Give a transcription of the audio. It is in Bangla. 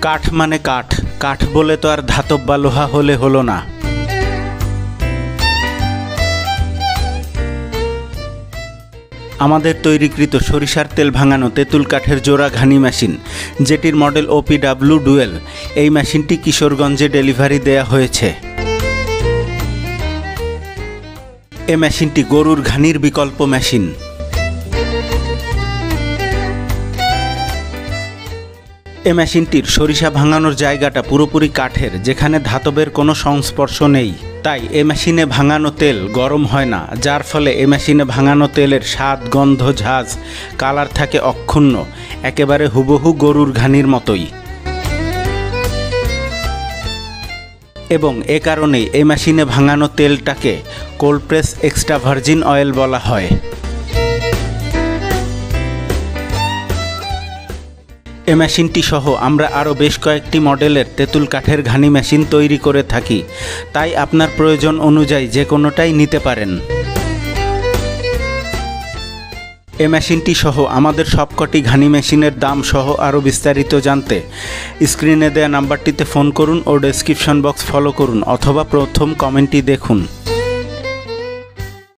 কাঠ মানে কাঠ, কাঠ বলে তো আর ধাতব বা লোহা হলে হলো না। আমাদের তৈরিকৃত সরিষার তেল ভাঙানো তেঁতুল কাঠের জোড়া ঘানি মেশিন, যেটির মডেল OPW ডুয়েল, এই মেশিনটি কিশোরগঞ্জে ডেলিভারি দেয়া হয়েছে। এই মেশিনটি গরুর ঘানির বিকল্প মেশিন। এই মেশিনটির সরিষা ভাঙানোর জায়গাটা পুরোপুরি কাঠের, যেখানে ধাতবের কোনো সংস্পর্শ নেই। তাই এ মেশিনে ভাঙানো তেল গরম হয় না, যার ফলে এ মেশিনে ভাঙানো তেলের স্বাদ, গন্ধ, ঝাঁজ, কালার থাকে অক্ষুণ্ণ, একেবারে হুবহু গরুর ঘানির মতোই। এবং এ কারণেই এই মেশিনে ভাঙানো তেলটাকে cold press extra virgin oil বলা হয়। এই মেশিনটি সহ আমরা আরও বেশ কয়েকটি মডেলের তেঁতুল কাঠের ঘানি মেশিন তৈরি করে থাকি, তাই আপনার প্রয়োজন অনুযায়ী যে কোনোটাই নিতে পারেন। এই মেশিনটি সহ আমাদের সবকটি ঘানি মেশিনের দাম সহ আরও বিস্তারিত জানতে স্ক্রিনে দেওয়া নাম্বারটিতে ফোন করুন ও ডেসক্রিপশন বক্স ফলো করুন, অথবা প্রথম কমেন্টটি দেখুন।